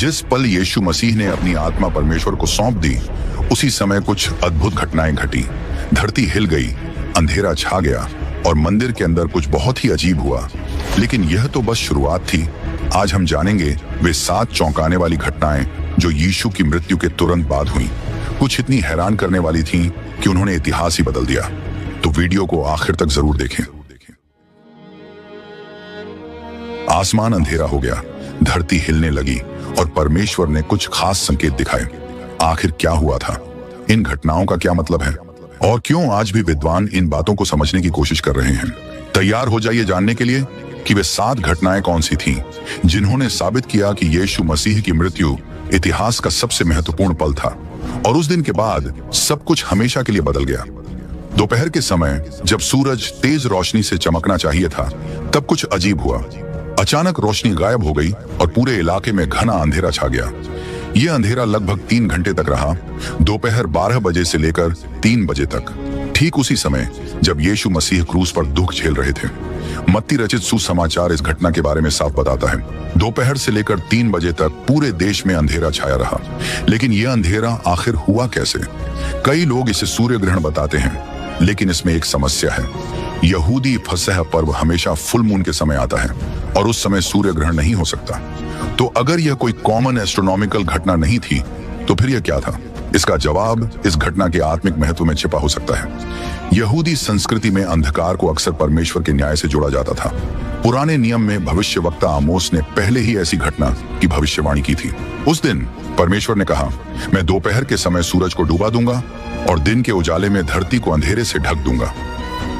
जिस पल यीशु मसीह ने अपनी आत्मा परमेश्वर को सौंप दी, उसी समय कुछ अद्भुत घटनाएं घटी। धरती हिल गई, अंधेरा छा गया और मंदिर के अंदर कुछ बहुत ही अजीब हुआ। लेकिन यह तो बस शुरुआत थी। आज हम जानेंगे वे 7 चौंकाने वाली घटनाएं जो यीशु की मृत्यु के तुरंत बाद हुई। कुछ इतनी हैरान करने वाली थीं कि उन्होंने इतिहास ही बदल दिया। तो वीडियो को आखिर तक जरूर देखें। आसमान अंधेरा हो गया, धरती हिलने लगी और परमेश्वर ने कुछ खास संकेत दिखाए। आखिर क्या हुआ था? इन घटनाओं का क्या मतलब है और क्यों आज भी विद्वान इन बातों को समझने की कोशिश कर रहे हैं? तैयार हो जाइए जानने के लिए कि वे 7 घटनाएं कौन सी थीं जिन्होंने साबित किया कि यीशु मसीह की मृत्यु इतिहास का सबसे महत्वपूर्ण पल था और उस दिन के बाद सब कुछ हमेशा के लिए बदल गया। दोपहर के समय जब सूरज तेज रोशनी से चमकना चाहिए था, तब कुछ अजीब हुआ। अचानक रोशनी गायब हो गई और पूरे इलाके में घना अंधेरा छा गया। यह अंधेरा लगभग 3 घंटे तक रहा, दोपहर 12 बजे से लेकर 3 बजे तक। ठीक उसी समय जब यीशु मसीह क्रूस पर दुख झेल रहे थे। मत्ती रचित सुसमाचार इस घटना के बारे में साफ बताता है। दोपहर से लेकर 3 बजे तक पूरे देश में अंधेरा छाया रहा। लेकिन यह अंधेरा आखिर हुआ कैसे? कई लोग इसे सूर्य ग्रहण बताते हैं, लेकिन इसमें एक समस्या है। यहूदी फसह पर्व हमेशा फुल मून के समय आता है और उस समय सूर्य ग्रहण नहीं हो सकता। तो अगर यह कोई कॉमन एस्ट्रोनॉमिकल घटना नहीं थी, तो फिर यह क्या था? इसका जवाब इस घटना के आत्मिक महत्व में छिपा हो सकता है। यहूदी संस्कृति में अंधकार को अक्सर परमेश्वर के न्याय से जोड़ा जाता था। पुराने नियम में भविष्यवक्ता आमोस ने पहले ही ऐसी घटना की भविष्यवाणी की थी। उस दिन परमेश्वर ने कहा, मैं दोपहर के समय सूरज को डूबा दूंगा और दिन के उजाले में धरती को अंधेरे से ढक दूंगा।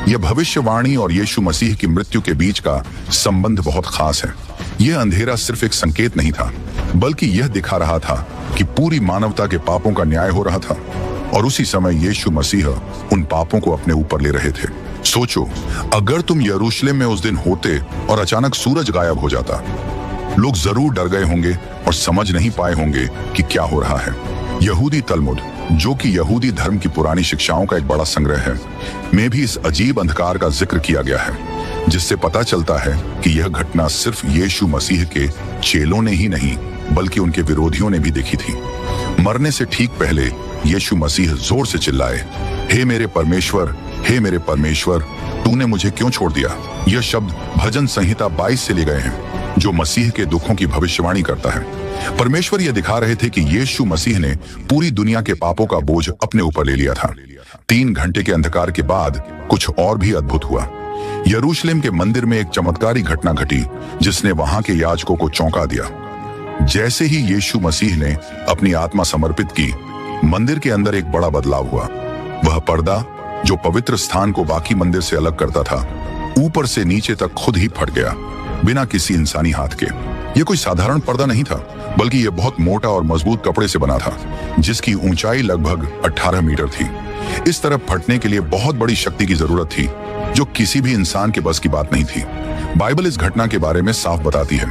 यह भविष्यवाणी और यीशु मसीह की मृत्यु के बीच का संबंध बहुत खास है। यह अंधेरा सिर्फ एक संकेत नहीं था, बल्कि यह दिखा रहा था कि पूरी मानवता के पापों का न्याय हो रहा था और उसी समय यीशु मसीह उन पापों को अपने ऊपर ले रहे थे। सोचो, अगर तुम यरूशलेम में उस दिन होते और अचानक सूरज गायब हो जाता, लोग जरूर डर गए होंगे और समझ नहीं पाए होंगे कि क्या हो रहा है। यहूदी तलमुद, जो कि यहूदी धर्म की पुरानी शिक्षाओं का एक बड़ा संग्रह है, में भी इस अजीब अंधकार का जिक्र किया गया है, जिससे पता चलता है कि यह घटना सिर्फ यीशु मसीह के चेलों ने ही नहीं, बल्कि उनके विरोधियों ने भी देखी थी। मरने से ठीक पहले यीशु मसीह जोर से चिल्लाए, हे मेरे परमेश्वर, तूने मुझे क्यों छोड़ दिया? यह शब्द भजन संहिता 22 से ले गए हैं, जो मसीह के दुखों की भविष्यवाणी करता है। परमेश्वर यह दिखा रहे थे कि यीशु मसीह ने पूरी दुनिया के पापों का बोझ अपने ऊपर ले लिया था। 3 घंटे के अंधकार के बाद कुछ और भी अद्भुत हुआ। यरूशलेम के मंदिर में एक चमत्कारी घटना घटी, जिसने वहां के याजकों को चौंका दिया। जैसे ही यीशु मसीह ने अपनी आत्मा समर्पित की, मंदिर के अंदर एक बड़ा बदलाव हुआ। वह पर्दा जो पवित्र स्थान को बाकी मंदिर से अलग करता था, ऊपर से नीचे तक खुद ही फट गया, बिना किसी इंसानी हाथ के। यह कोई साधारण पर्दा नहीं था, बल्कि यह बहुत मोटा और मजबूत कपड़े से बना था, जिसकी ऊंचाई लगभग 18 मीटर थी। इस तरफ फटने के लिए बहुत बड़ी शक्ति की जरूरत थी, जो किसी भी इंसान के बस की बात नहीं थी। बाइबल इस घटना के बारे में साफ बताती है।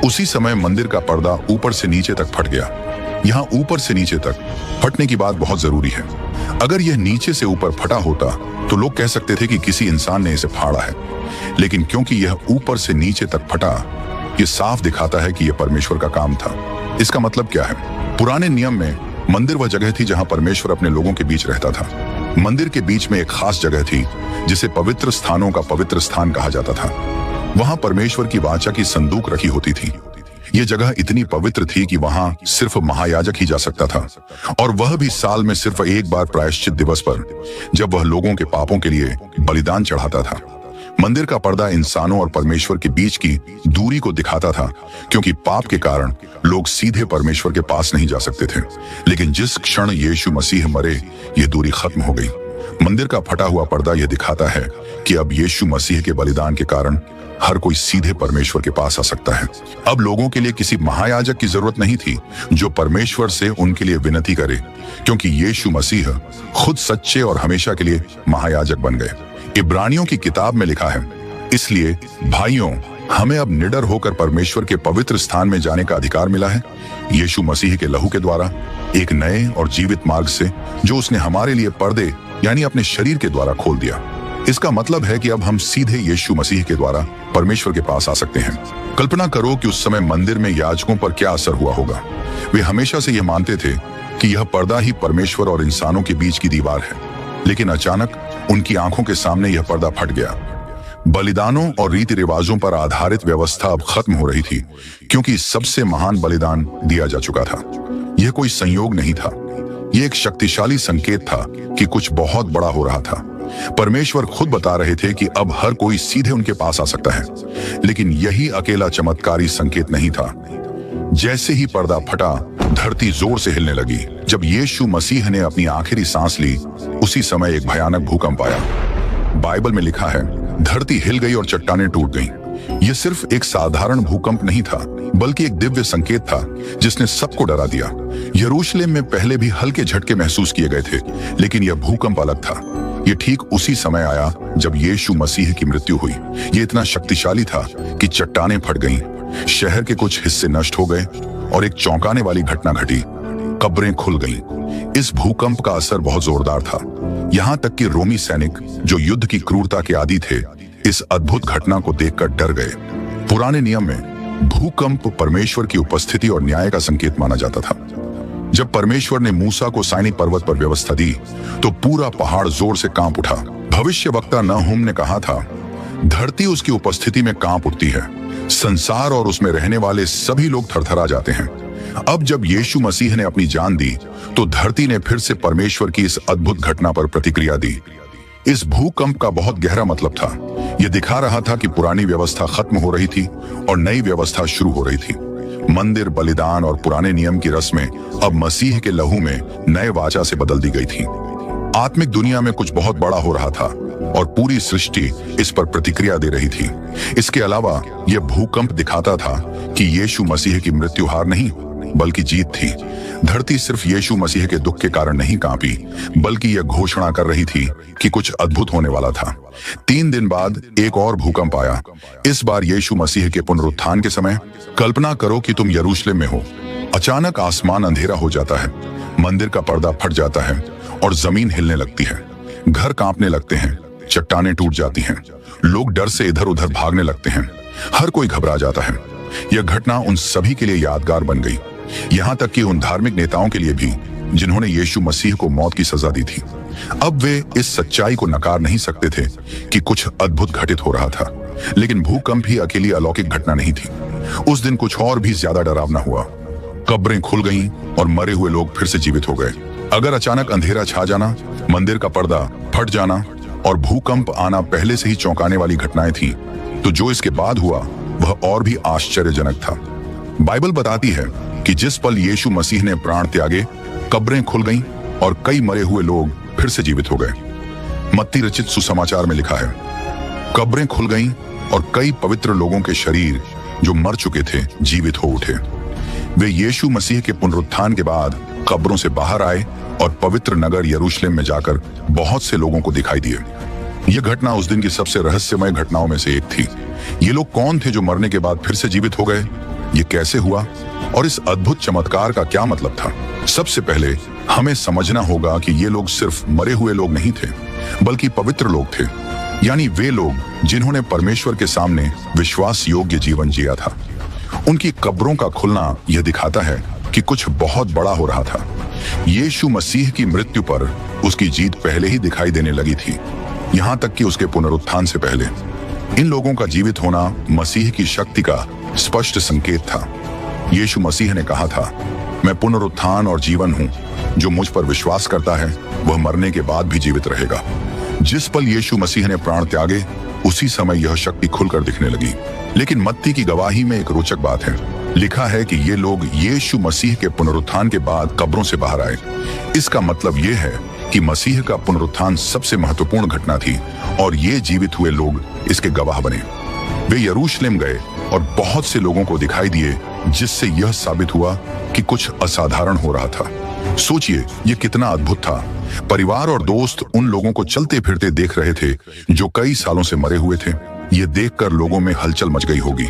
उसी समय मंदिर का पर्दा ऊपर से नीचे तक फट गया। यहाँ ऊपर से नीचे तक फटने की बात बहुत जरूरी है। अगर यह नीचे से ऊपर फटा होता तो लोग कह सकते थे कि किसी इंसान ने इसे फाड़ा है, लेकिन क्योंकि यह ऊपर से नीचे तक फटा, यह साफ दिखाता है कि यह परमेश्वर का काम था। इसका मतलब क्या है? पुराने नियम में मंदिर वह जगह थी जहां परमेश्वर अपने लोगों के बीच रहता था। मंदिर के बीच में एक खास जगह थी, जिसे पवित्र स्थानों का पवित्र स्थान कहा जाता था। वहां परमेश्वर की वाचा की संदूक रखी होती थी। यह जगह इतनी पवित्र थी कि वहां सिर्फ महायाजक ही जा सकता था, और वह भी साल में सिर्फ एक बार प्रायश्चित दिवस पर, जब वह लोगों के पापों के लिए बलिदान चढ़ाता था। मंदिर का पर्दा इंसानों और परमेश्वर के बीच की दूरी को दिखाता था, क्योंकि पाप के कारण लोग सीधे परमेश्वर के पास नहीं जा सकते थे। लेकिन जिस क्षण यीशु मसीह मरे, यह दूरी खत्म हो गई। मंदिर का फटा हुआ पर्दा यह दिखाता है कि अब यीशु मसीह के बलिदान के कारण हर कोई सीधे परमेश्वर के पास आ सकता है। अब लोगों के लिए किसी महायाजक की जरूरत नहीं थी जो परमेश्वर से उनके लिए विनती करे, क्योंकि यीशु मसीह खुद सच्चे और हमेशा के लिए महायाजक बन गए। इब्रानियों की किताब में लिखा है, इसलिए भाइयों, हमें अब निडर होकर परमेश्वर के पवित्र स्थान में जाने का अधिकार मिला है, यीशु मसीह के लहू के द्वारा, एक नए और जीवित मार्ग से, जो उसने हमारे लिए पर्दे यानी अपने शरीर के द्वारा खोल दिया। इसका मतलब है कि अब हम सीधे यीशु मसीह के द्वारा परमेश्वर के पास आ सकते हैं। कल्पना करो कि उस समय मंदिर में याजकों पर क्या असर हुआ होगा। वे हमेशा से यह मानते थे कि यह पर्दा ही परमेश्वर और इंसानों के बीच की दीवार है, लेकिन अचानक उनकी आंखों के सामने यह पर्दा फट गया। बलिदानों और रीति रिवाजों पर आधारित व्यवस्था अब खत्म हो रही थी, क्योंकि सबसे महान बलिदान दिया जा चुका था। यह कोई संयोग नहीं था, यह एक शक्तिशाली संकेत था कि कुछ बहुत बड़ा हो रहा था। परमेश्वर खुद बता रहे थे कि अब हर कोई सीधे उनके पास आ सकता है। लेकिन यही अकेला चमत्कारी संकेत नहीं था। जैसे ही पर्दा फटा, धरती जोर से हिलने लगी। जब यीशु मसीह ने अपनी आखिरी सांस ली, उसी समय एक भयानक भूकंप आया। बाइबल में लिखा है, धरती हिल गई और चट्टानें टूट गईं। यह सिर्फ एक साधारण भूकंप नहीं था, बल्कि एक दिव्य संकेत था जिसने सबको डरा दिया। यरूशलेम में पहले भी हल्के झटके महसूस किए गए थे, लेकिन यह भूकंप अलग था। यह ठीक उसी समय आया जब यीशु मसीह की मृत्यु हुई। यह इतना शक्तिशाली था कि चट्टानें फट गईं, शहर के कुछ हिस्से नष्ट हो गए और एक चौंकाने वाली घटना घटी। कब्रें खुल गईं। इस भूकंप का असर बहुत जोरदार था। यहां तक कि रोमी सैनिक, जो युद्ध की क्रूरता के आदी थे, इस अद्भुत घटना को देखकर डर गए। पुराने नियम में भूकंप परमेश्वर की उपस्थिति और न्याय का संकेत माना जाता था। जब परमेश्वर ने मूसा को साइनी पर्वत पर व्यवस्था दी, तो पूरा पहाड़ जोर से कांप उठा। भविष्यवक्ता नहूम ने कहा था, धरती उसकी उपस्थिति में कांप उठती है, संसार और उसमें रहने वाले सभी लोग थरथरा जाते हैं। अब जब यीशु मसीह ने अपनी जान दी, तो धरती ने फिर से परमेश्वर की इस अद्भुत घटना पर प्रतिक्रिया दी। इस भूकंप का बहुत गहरा मतलब था। यह दिखा रहा था कि पुरानी व्यवस्था खत्म हो रही थी और नई व्यवस्था शुरू हो रही थी। मंदिर, बलिदान और पुराने नियम की रस्में अब मसीह के लहू में नए वाचा से बदल दी गई थी। आत्मिक दुनिया में कुछ बहुत बड़ा हो रहा था और पूरी सृष्टि इस पर प्रतिक्रिया दे रही थी। इसके अलावा यह भूकंप दिखाता था कि यीशु मसीह की मृत्यु हार नहीं, बल्कि जीत थी। धरती सिर्फ यीशु मसीह के दुख के कारण नहीं कांपी, बल्कि यह घोषणा कर रही थी कि कुछ अद्भुत होने वाला था। 3 दिन बाद एक और भूकंप आया, इस बार यीशु मसीह के पुनरुत्थान के समय। कल्पना करो कि तुम यरूशलेम में हो। अचानक आसमान अंधेरा हो जाता है, मंदिर का पर्दा फट जाता है और जमीन हिलने लगती है। घर कांपने लगते हैं, चट्टानें टूट जाती हैं, लोग डर से इधर उधर भागने लगते हैं, हर कोई घबरा जाता है। यह घटना उन सभी के लिए यादगार बन गई, यहाँ तक कि उन धार्मिक नेताओं के लिए भी जिन्होंने यीशु मसीह को मौत की सजा दी थी। अब वे इस सच्चाई को नकार नहीं सकते थे कि कुछ अद्भुत घटित हो रहा था। लेकिन भूकंप ही अकेली अलौकिक घटना नहीं थी। उस दिन कुछ और भी ज्यादा डरावना हुआ। कब्रें खुल गईं और मरे हुए लोग फिर से जीवित हो गए। अगर अचानक अंधेरा छा जाना, मंदिर का पर्दा फट जाना और भूकंप आना पहले से ही चौंकाने वाली घटनाएं थी, तो जो इसके बाद हुआ वह और भी आश्चर्यजनक था। बाइबल बताती है कि जिस पल यीशु मसीह ने प्राण त्यागे, कब्रें खुल गईं और कई मरे हुए लोग फिर से जीवित हो गए। मत्ती रचित सुसमाचार में लिखा है, कब्रें खुल गईं और कई पवित्र लोगों के शरीर जो मर चुके थे जीवित हो उठे। वे यीशु मसीह के पुनरुत्थान के बाद कब्रों से बाहर आए और पवित्र नगर यरूशलेम में जाकर बहुत से लोगों को दिखाई दिए। यह घटना उस दिन की सबसे रहस्यमय घटनाओं में से एक थी। ये लोग कौन थे जो मरने के बाद फिर से जीवित हो गए? ये कैसे हुआ और इस अद्भुत चमत्कार का क्या मतलब था? सबसे पहले हमें समझना होगा कि ये लोग सिर्फ मरे हुए लोग नहीं थे, बल्कि पवित्र लोग थे, यानी वे लोग जिन्होंने परमेश्वर के सामने विश्वास योग्य जीवन जिया था। उनकी कब्रों का खुलना यह दिखाता है कि कुछ बहुत बड़ा हो रहा था। यीशु मसीह की मृत्यु पर उसकी जीत पहले ही दिखाई देने लगी थी, यहाँ तक कि उसके पुनरुत्थान से पहले। इन लोगों का जीवित होना मसीह की शक्ति का स्पष्ट संकेत था। यीशु मसीह ने कहा था, मैं पुनरुत्थान और जीवन हूँ, जो मुझ पर विश्वास करता है वह मरने के बाद भी जीवित रहेगा। जिस पल यीशु मसीह ने प्राण त्यागे, उसी समय यह शक्ति खुलकर दिखने लगी। लेकिन मत्ती की गवाही में एक रोचक बात है। लिखा है कि ये लोग यीशु मसीह के पुनरुत्थान के बाद कब्रों से बाहर आए। इसका मतलब यह है कि मसीह का पुनरुत्थान सबसे महत्वपूर्ण घटना थी और ये जीवित हुए लोग इसके गवाह बने। वे यरूशलेम गए और बहुत से लोगों को दिखाई दिए, जिससे यह साबित हुआ कि कुछ असाधारण हो रहा था। सोचिए, यह कितना अद्भुत था। परिवार और दोस्त उन लोगों को चलते फिरते देख रहे थे जो कई सालों से मरे हुए थे। ये देखकर लोगों में हलचल मच गई होगी।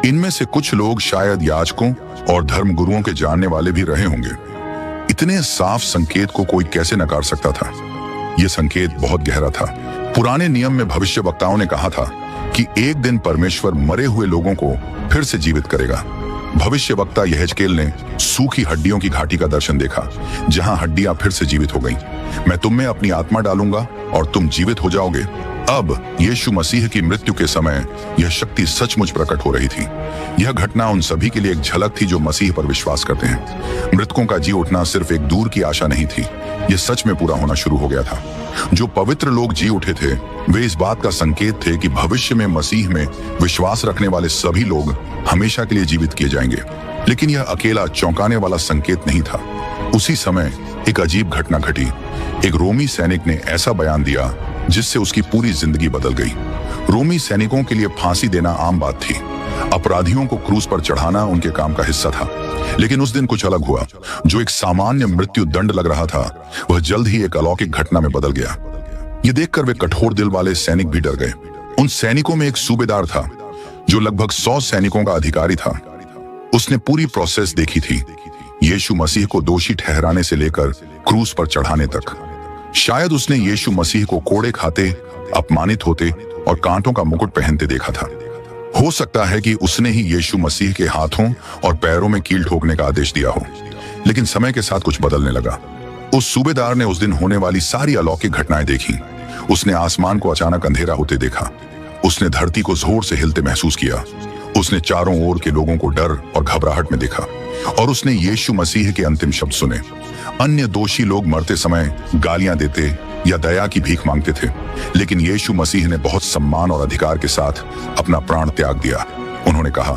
इनमें से कुछ लोग शायद याजकों और धर्मगुरुओं के जानने वाले भी रहे होंगे। इतने साफ संकेत को कोई कैसे नकार सकता था? यह संकेत बहुत गहरा था। पुराने नियम में भविष्यवक्ताओं ने कहा था कि एक दिन परमेश्वर मरे हुए लोगों को फिर से जीवित करेगा। भविष्यवक्ता यहेजकेल ने सूखी हड्डियों की घाटी का दर्शन देखा, जहां हड्डियां फिर से जीवित हो गईं। मैं तुम में अपनी आत्मा डालूंगा और तुम जीवित हो जाओगे। अब यीशु मसीह की मृत्यु के समय यह शक्ति सचमुच प्रकट हो रही थी। यह घटना उन सभी के लिए एक झलक थी जो मसीह पर विश्वास करते हैं। मृतकों का जी उठना सिर्फ एक दूर की आशा नहीं थी, यह सच में पूरा होना शुरू हो गया था। जो पवित्र लोग जी उठे थे वे इस बात का संकेत थे कि भविष्य में मसीह में विश्वास रखने वाले सभी लोग हमेशा के लिए जीवित किए जाएंगे। लेकिन यह अकेला चौंकाने वाला संकेत नहीं था। उसी समय एक अजीब घटना घटी। एक रोमी सैनिक ने ऐसा बयान दिया जिससे उसकी पूरी जिंदगी बदल गई। रोमी सैनिकों के लिए फांसी देना आम बात थी। अपराधियों को क्रूस पर चढ़ाना उनके काम का हिस्सा था। लेकिन उस दिन कुछ अलग हुआ। जो एक सामान्य मृत्यु दंड लग रहा था वह जल्द ही एक अलौकिक घटना में बदल गया। ये देखकर वे कठोर दिल वाले सैनिक भी डर गए। उन सैनिकों में एक सूबेदार था जो लगभग 100 सैनिकों का अधिकारी था। उसने पूरी प्रोसेस देखी थी, यीशु मसीह को दोषी ठहराने से लेकर क्रूस पर चढ़ाने तक। शायद उसने यीशु मसीह को कोड़े खाते, अपमानित होते और कांटों का मुकुट पहनते देखा था। हो सकता है कि उसने ही यीशु मसीह के हाथों और पैरों में कील ठोकने का आदेश दिया हो। लेकिन समय के साथ कुछ बदलने लगा। उस सूबेदार ने उस दिन होने वाली सारी अलौकिक घटनाएं देखी। उसने आसमान को अचानक अंधेरा होते देखा। उसने धरती को जोर से हिलते महसूस किया। उसने चारों ओर के लोगों को डर और घबराहट में देखा और उसने यीशु मसीह के अंतिम शब्द सुने। अन्य दोषी लोग मरते समय गालियां देते या दया की भीख मांगते थे, लेकिन यीशु मसीह ने बहुत सम्मान और अधिकार के साथ अपना प्राण त्याग दिया। उन्होंने कहा,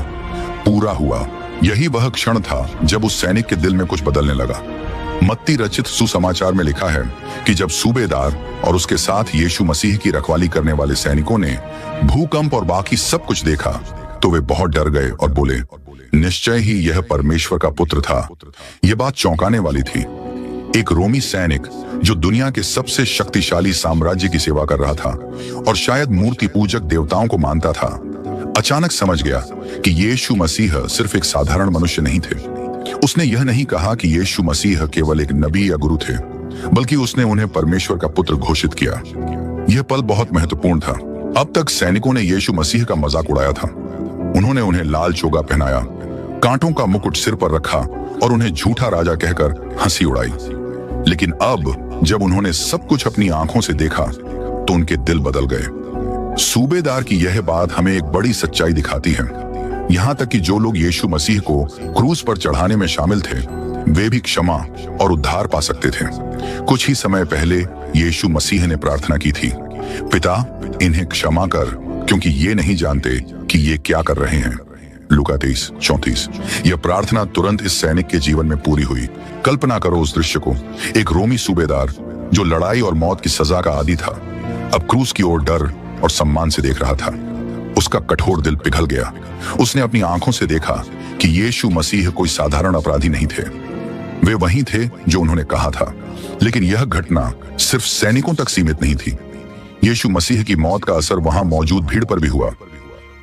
पूरा हुआ। यही वह क्षण था जब उस सैनिक के दिल में कुछ बदलने लगा। मत्ती रचित सुसमाचार में लिखा है कि जब सूबेदार और उसके साथ यीशु मसीह की रखवाली करने वाले सैनिकों ने भूकंप और बाकी सब कुछ देखा तो वे बहुत डर गए और बोले, निश्चय ही यह परमेश्वर का पुत्र था। यह बात चौंकाने वाली थी। एक रोमी सैनिक जो दुनिया के सबसे शक्तिशाली साम्राज्य की सेवा कर रहा था और शायद मूर्ति पूजक देवताओं को मानता था, अचानक समझ गया कि यीशु मसीह सिर्फ एक साधारण मनुष्य नहीं थे। उसने यह नहीं कहा कि यीशु मसीह केवल एक नबी या गुरु थे, बल्कि उसने उन्हें परमेश्वर का पुत्र घोषित किया। यह पल बहुत महत्वपूर्ण था। अब तक सैनिकों ने यीशु मसीह का मजाक उड़ाया था। उन्होंने उन्हें लाल चोगा पहनाया, कांटों का मुकुट सिर पर रखा और उन्हें झूठा राजा कहकर हंसी उड़ाई। लेकिन अब जब उन्होंने सब कुछ अपनी आंखों से देखा तो उनके दिल बदल गए। सूबेदार की यह बात हमें एक बड़ी सच्चाई दिखाती है। यहाँ तक कि जो लोग यीशु मसीह को क्रूस पर चढ़ाने में शामिल थे वे भी क्षमा और उद्धार पा सकते थे। कुछ ही समय पहले यीशु मसीह ने प्रार्थना की थी, पिता इन्हें क्षमा कर क्योंकि ये नहीं जानते कि ये क्या कर रहे हैं। लूका 23:34। यह प्रार्थना तुरंत इस सैनिक के जीवन में पूरी हुई। कल्पना करो उस दृश्य को। एक रोमी सूबेदार जो लड़ाई और मौत की सजा का आदी था, अब क्रूस की ओर डर और सम्मान से देख रहा था। उसका कठोर दिल पिघल गया। उसने अपनी आंखों से देखा कि यीशु मसीह कोई साधारण अपराधी नहीं थे। वे वही थे जो उन्होंने कहा था। लेकिन यह घटना सिर्फ सैनिकों तक सीमित नहीं थी। यीशु मसीह की मौत का असर वहां मौजूद भीड़ पर भी हुआ।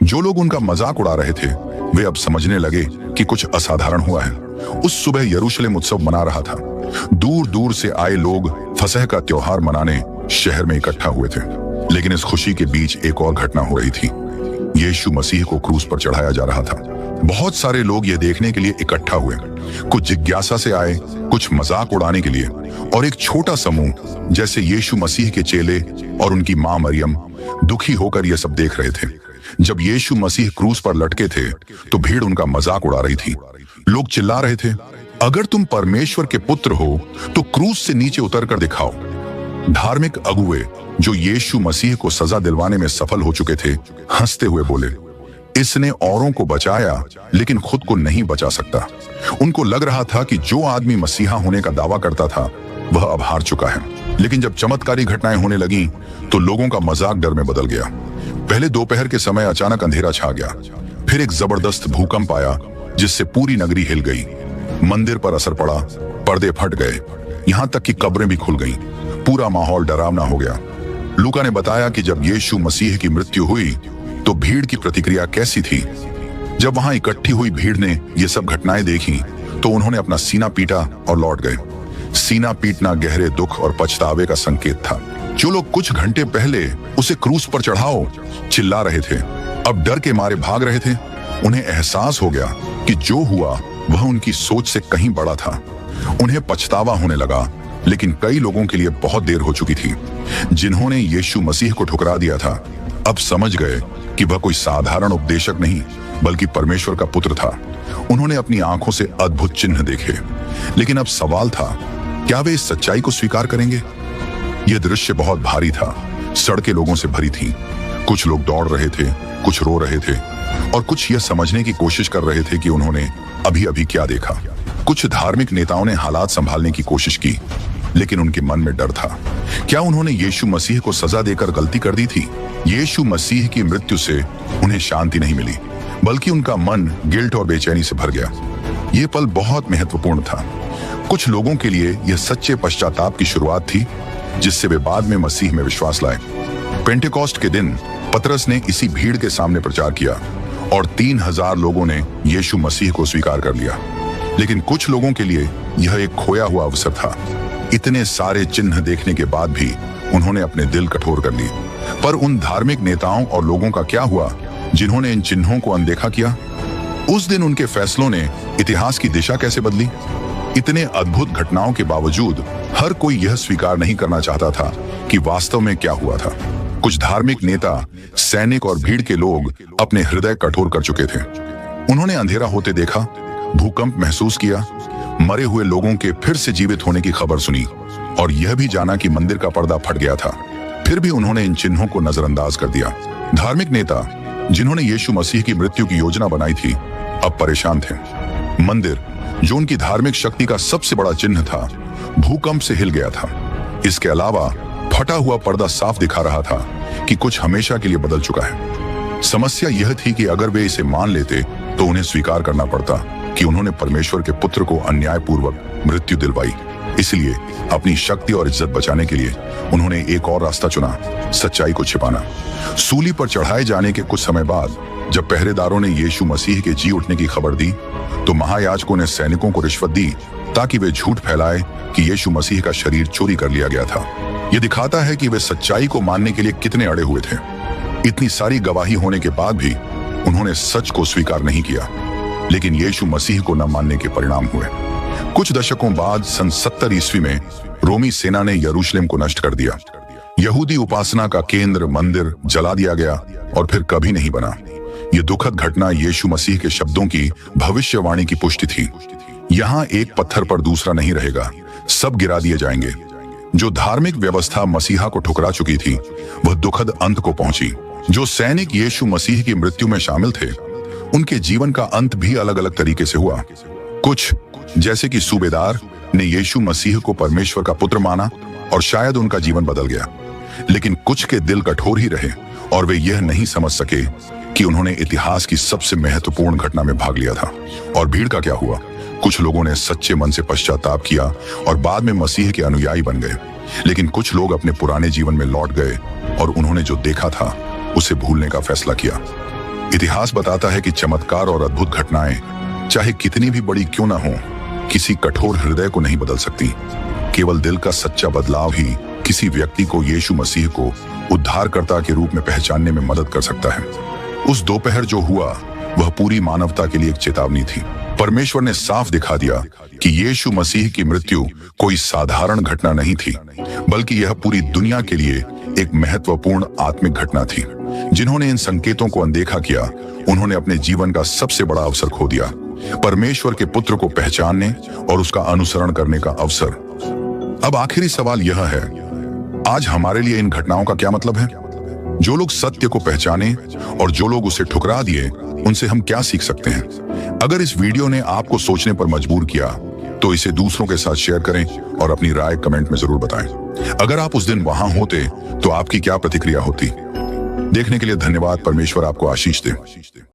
जो लोग उनका मजाक उड़ा रहे थे वे अब समझने लगे कि कुछ असाधारण हुआ है। उस सुबह यरूशलेम उत्सव मना रहा था। दूर दूर से आए लोग फसह का त्योहार मनाने शहर में इकट्ठा हुए थे। लेकिन इस खुशी के बीच एक और घटना हो रही थी। यीशु मसीह को क्रूस पर चढ़ाया जा रहा था। बहुत सारे लोग यह देखने के लिए इकट्ठा हुए। कुछ जिज्ञासा से आए, कुछ मजाक उड़ाने के लिए, और एक छोटा समूह जैसे यीशु मसीह के चेले और उनकी मां मरियम दुखी होकर यह सब देख रहे थे। जब यीशु मसीह क्रूस पर लटके थे तो भीड़ उनका मजाक उड़ा रही थी। लोग चिल्ला रहे थे, अगर तुम परमेश्वर के पुत्र हो तो क्रूस से नीचे उतर कर दिखाओ। धार्मिक अगुवे जो यीशु मसीह को सजा दिलवाने में सफल हो चुके थे हंसते हुए बोले, इसने औरों को बचाया लेकिन खुद को नहीं बचा सकता। उनको लग रहा था कि जो आदमी मसीहा होने का दावा करता था वह अब हार चुका है। लेकिन जब चमत्कारी घटनाएं होने लगी तो लोगों का मजाक डर में बदल गया। पहले दोपहर के समय अचानक अंधेरा छा गया। फिर एक जबरदस्त भूकंप आया जिससे पूरी नगरी हिल गई। मंदिर पर असर पड़ा, पर्दे फट गए, यहाँ तक कि कब्रें भी खुल गईं। पूरा माहौल डरावना हो गया। लूका ने बताया कि जब यीशु मसीह की मृत्यु हुई तो भीड़ की प्रतिक्रिया कैसी थी। जब वहां इकट्ठी हुई भीड़ ने ये सब घटनाएं देखी तो उन्होंने अपना सीना पीटा और लौट गए। सीना पीटना गहरे दुख और पछतावे का संकेत था। जो लोग कुछ घंटे पहले उसे क्रूस पर चढ़ाओ चिल्ला रहे थे, अब डर के मारे भाग रहे थे। उन्हें एहसास हो गया कि जो हुआ वह उनकी सोच से कहीं बड़ा था। उन्हें पछतावा होने लगा, लेकिन कई लोगों के लिए बहुत देर हो चुकी थी। जिन्होंने यीशु मसीह को ठुकरा दिया था, अब समझ गए कि वह कोई साधारण उपदेशक नहीं, बल्कि परमेश्वर का पुत्र था। उन्होंने अपनी आंखों से अद्भुत चिन्ह देखे, लेकिन अब सवाल था, क्या वे इस सच्चाई को स्वीकार करेंगे? यह दृश्य बहुत भारी था। सड़कें लोगों से भरी थीं। कुछ लोग दौड़ रहे थे, कुछ रो रहे थे, और कुछ यह समझने की कोशिश कर रहे थे कि उन्होंने अभी अभी क्या देखा। कुछ धार्मिक नेताओं ने हालात संभालने की कोशिश की, लेकिन उनके मन में डर था। क्या उन्होंने यीशु मसीह को सजा देकर गलती कर दी थी? यीशु मसीह की मृत्यु से उन्हें शांति नहीं मिली, बल्कि उनका मन गिल्ट और बेचैनी से भर गया। यह पल बहुत महत्वपूर्ण था। कुछ लोगों के लिए यह सच्चे पश्चाताप की शुरुआत थी, जिससे वे बाद में मसीह में विश्वास लाए। पेंटेकोस्ट के दिन पतरस ने इसी भीड़ के सामने प्रचार किया और 3000 लोगों ने यीशु मसीह को स्वीकार कर लिया। लेकिन कुछ लोगों के लिए यह एक खोया हुआ अवसर था। इतने सारे चिन्ह देखने के बाद भी उन्होंने अपने दिल कठोर कर लिए। पर उन धार्मिक नेताओं और लोगों का क्या हुआ जिन्होंने इन चिन्हों को अनदेखा किया? उस दिन उनके फैसलों ने इतिहास की दिशा कैसे बदली? इतने अद्भुत घटनाओं के बावजूद हर कोई यह स्वीकार नहीं करना चाहता था कि वास्तव में क्या हुआ था। कुछ धार्मिक नेता, सैनिक और भीड़ के लोग अपने हृदय कठोर कर चुके थे। उन्होंने अंधेरा होते देखा, भूकंप महसूस किया, मरे हुए लोगों के फिर से जीवित होने की खबर सुनी और यह भी जाना कि मंदिर का पर्दा फट गया था। फिर भी उन्होंने इन चिन्हों को नजरअंदाज कर दिया। धार्मिक नेता जिन्होंने यीशु मसीह की मृत्यु की योजना बनाई थी, अब परेशान थे। मंदिर, जो उनकी धार्मिक शक्ति का सबसे बड़ा चिन्ह था, भूकंप से हिल गया था। इसके अलावा फटा हुआ पर्दा साफ दिखा रहा था कि कुछ हमेशा के लिए बदल चुका है। समस्या यह थी कि अगर वे इसे मान लेते तो उन्हें स्वीकार करना पड़ता कि उन्होंने परमेश्वर के पुत्र को अन्यायपूर्वक मृत्यु दिलवाई। इसलिए अपनी शक्ति और इज्जत बचाने के लिए उन्होंने एक और रास्ता चुना, सच्चाई को छिपाना। सूली पर चढ़ाए जाने के कुछ समय बाद जब पहरेदारों ने यीशु मसीह के जी उठने की खबर दी, तो महायाजकों ने सैनिकों को रिश्वत दी ताकि वे झूठ फैलाए कि यीशु मसीह का शरीर चोरी कर लिया गया था। यह दिखाता है कि वे सच्चाई को मानने के लिए कितने अड़े हुए थे। इतनी सारी गवाही होने के बाद भी उन्होंने सच को स्वीकार नहीं किया, लेकिन यीशु मसीह को न मानने के परिणाम हुए। कुछ दशकों बाद सन 70 ईस्वी में रोमी सेना ने यरूशलेम को नष्ट कर दिया। यहूदी उपासना का केंद्र मंदिर जला दिया गया और फिर कभी नहीं बना। यह दुखद घटना यीशु मसीह के शब्दों की भविष्यवाणी की पुष्टि थी। यहाँ एक पत्थर पर दूसरा नहीं रहेगा, सब गिरा दिए जाएंगे। जो धार्मिक व्यवस्था मसीहा को ठुकरा चुकी थी, वह दुखद अंत को पहुंची। जो सैनिक यीशु मसीह की मृत्यु में शामिल थे, उनके जीवन का अंत भी अलग अलग तरीके से हुआ। कुछ, जैसे कि सूबेदार, ने यीशु मसीह को परमेश्वर का पुत्र माना और शायद उनका जीवन बदल गया। लेकिन कुछ के दिल कठोर ही रहे और वे यह नहीं समझ सके कि उन्होंने इतिहास की सबसे महत्वपूर्ण घटना में भाग लिया था। और भीड़ का क्या हुआ? कुछ लोगों ने सच्चे मन से पश्चाताप किया और बाद में मसीह के अनुयायी बन गए। लेकिन कुछ लोग अपने पुराने जीवन में लौट गए और उन्होंने जो देखा था उसे भूलने का फैसला किया। इतिहास बताता है कि चमत्कार और अद्भुत घटनाएं, चाहे कितनी भी बड़ी क्यों ना हो, किसी कठोर हृदय को नहीं बदल सकती। केवल दिल का सच्चा बदलाव ही किसी व्यक्ति को यीशु मसीह को उद्धारकर्ता के रूप में पहचानने में मदद कर सकता है। उस दोपहर जो हुआ वह पूरी मानवता के लिए एक चेतावनी थी। परमेश्वर ने साफ दिखा दिया कि यीशु मसीह की मृत्यु कोई साधारण घटना नहीं थी, बल्कि यह पूरी दुनिया के लिए एक महत्वपूर्ण आत्मिक घटना थी। जिन्होंने इन संकेतों को अनदेखा किया, उन्होंने अपने जीवन का सबसे बड़ा अवसर खो दिया, परमेश्वर के पुत्र को पहचानने और उसका अनुसरण करने का अवसर। अब आखिरी सवाल यह है, आज हमारे लिए इन घटनाओं का क्या मतलब है? जो लोग सत्य को पहचाने और जो लोग उसे ठुकरा दिए, उनसे हम क्या सीख सकते हैं? अगर इस वीडियो ने आपको सोचने पर मजबूर किया, तो इसे दूसरों के साथ शेयर करें और अपनी राय कमेंट में जरूर बताएं। अगर आप उस दिन वहां होते तो आपकी क्या प्रतिक्रिया होती? देखने के लिए धन्यवाद। परमेश्वर आपको आशीष दे।